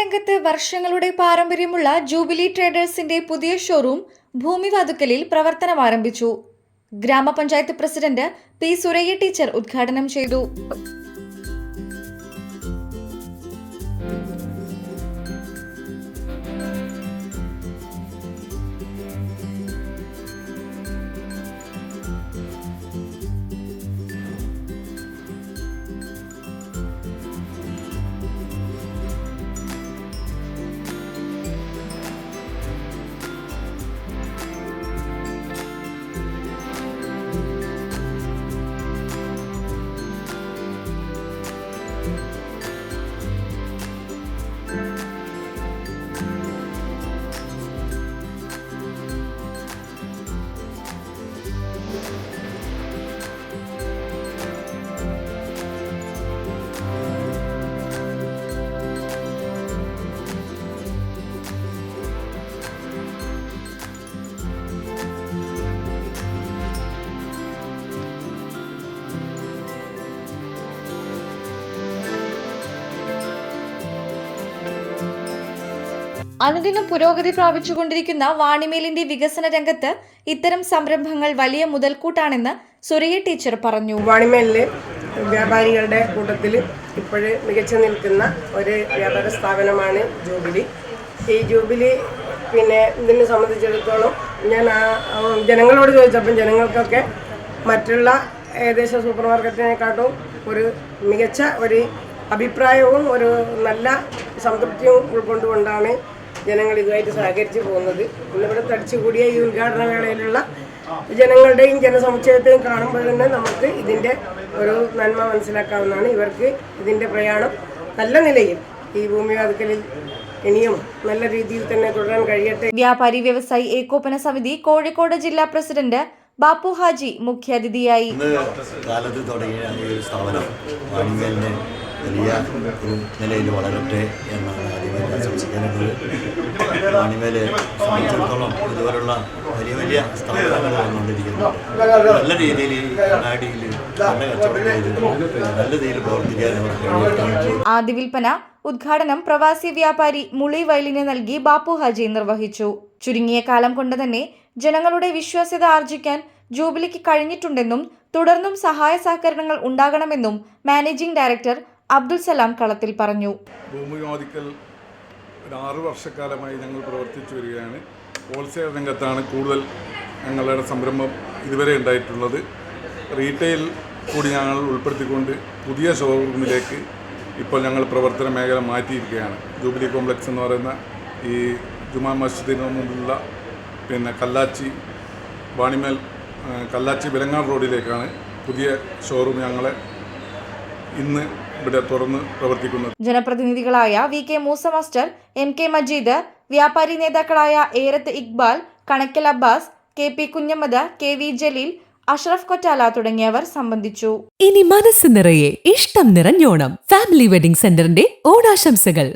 രംഗത്ത് വർഷങ്ങളുടെ പാരമ്പര്യമുള്ള ജൂബിലി ട്രേഡേഴ്സിന്റെ പുതിയ ഷോറൂം ഭൂമിവാതുക്കലിൽ പ്രവർത്തനം ആരംഭിച്ചു. ഗ്രാമപഞ്ചായത്ത് പ്രസിഡന്റ് പി. സുരയ്യ ടീച്ചർ ഉദ്ഘാടനം ചെയ്തു. അനുദിനം പുരോഗതി പ്രാപിച്ചുകൊണ്ടിരിക്കുന്ന വാണിമേലിന്റെ വികസന രംഗത്ത് ഇത്തരം സംരംഭങ്ങൾ വലിയ മുതൽക്കൂട്ടാണെന്ന് സുരയ്യ ടീച്ചർ പറഞ്ഞു. വാണിമേലിലെ വ്യാപാരികളുടെ കൂട്ടത്തിൽ ഇപ്പോഴും മികച്ചു നിൽക്കുന്ന ഒരു വ്യാപാര സ്ഥാപനമാണ് ജൂബിലി. ഈ ജൂബിലി ഇതിനെ സംബന്ധിച്ചിടത്തോളം ഞാൻ ജനങ്ങളോട് ചോദിച്ചപ്പം ജനങ്ങൾക്കൊക്കെ മറ്റുള്ള ഏകദേശം സൂപ്പർ മാർക്കറ്റിനെക്കാട്ടും ഒരു മികച്ച ഒരു അഭിപ്രായവും ഒരു നല്ല സംതൃപ്തിയും ഉൾക്കൊണ്ടുകൊണ്ടാണ് ജനങ്ങൾ ഇതുമായിട്ട് സഹകരിച്ച് പോകുന്നത്. ഇന്നിവിടെ തടിച്ചുകൂടിയ ഈ ഉദ്ഘാടന വേളയിലുള്ള ജനങ്ങളുടെയും ജനസമുച്ചയത്തെയും കാണുമ്പോൾ തന്നെ നമുക്ക് ഇതിൻ്റെ ഒരു നന്മ മനസ്സിലാക്കാവുന്നതാണ്. ഇവർക്ക് ഇതിൻ്റെ പ്രയാണം നല്ല നിലയിൽ ഈ ഭൂമിവാതുക്കലിൽ ഇനിയും നല്ല രീതിയിൽ തന്നെ തുടരാൻ കഴിയട്ടെ. വ്യാപാരി വ്യവസായി ഏകോപന സമിതി കോഴിക്കോട് ജില്ലാ പ്രസിഡന്റ് ബാപ്പു ഹാജി മുഖ്യാതിഥിയായി. കാലത്ത് തുടങ്ങിയ ഈ സ്ഥാപനം വാണിമേലിനെ വലിയ ഒരു നിലയിൽ വളരട്ടെ എന്നാണ് ആദ്യമായി ആശംസിക്കാനുള്ളത്. വാണിമേലെ സംബന്ധിച്ചിടത്തോളം ഇതുപോലുള്ള വലിയ വലിയ സ്ഥാപനങ്ങൾ വന്നുകൊണ്ടിരിക്കുന്നുണ്ട്. നല്ല രീതിയിൽ അങ്ങാടിയിൽ നല്ല കച്ചവടം ചെയ്ത് നല്ല രീതിയിൽ പ്രവർത്തിക്കാൻ. ആദ്യ വിൽപ്പന ഉദ്ഘാടനം പ്രവാസി വ്യാപാരി മുളി വയലിന് നൽകി ബാപ്പു ഹാജി നിർവഹിച്ചു. ചുരുങ്ങിയ കാലം കൊണ്ട് തന്നെ ജനങ്ങളുടെ വിശ്വാസ്യത ആർജിക്കാൻ ജൂബിലിക്ക് കഴിഞ്ഞിട്ടുണ്ടെന്നും തുടർന്നും സഹായ സഹകരണങ്ങൾ ഉണ്ടാകണമെന്നും മാനേജിംഗ് ഡയറക്ടർ അബ്ദുൽ സലാം കളത്തിൽ പറഞ്ഞു. ഭൂമിവാതുക്കൽ 6 വർഷക്കാലമായി ഞങ്ങൾ പ്രവർത്തിച്ചു വരികയാണ്. ഹോൾസെയിൽ രംഗത്താണ് കൂടുതൽ ഞങ്ങളുടെ സംരംഭം ഇതുവരെ ഉണ്ടായിട്ടുള്ളത്. റീറ്റെയിൽ കൂടി ഞങ്ങൾ ഉൾപ്പെടുത്തിക്കൊണ്ട് പുതിയ ഷോറൂമിലേക്ക് ഇപ്പോൾ ഞങ്ങൾ പ്രവർത്തന മേഖല മാറ്റിയിരിക്കുകയാണ്. ജൂബിലി കോംപ്ലക്സ് എന്ന് പറയുന്ന ഈ ജുമാ മസ്ജിദിന് മുമ്പിലുള്ള കല്ലാച്ചി വാണിമേൽ കല്ലാച്ചി വിലങ്ങാട് റോഡിലേക്കാണ് പുതിയ ഷോറൂം ഞങ്ങളെ ഇന്ന് ഇവിടെ തുറന്ന് പ്രവർത്തിക്കുന്നത്. ജനപ്രതിനിധികളായ V K Moosa master, M K Majeed, വ്യാപാരി നേതാക്കളായ Erath Iqbal, Kanakkal Abbas, K P Kunhammad, K V Jaleel, Ashraf Kottala തുടങ്ങിയവർ സംബന്ധിച്ചു. ഇനി മനസ്സ് നിറയെ ഇഷ്ടം നിറഞ്ഞോണം. ഫാമിലി വെഡിംഗ് സെന്ററിന്റെ ഓണാശംസകൾ.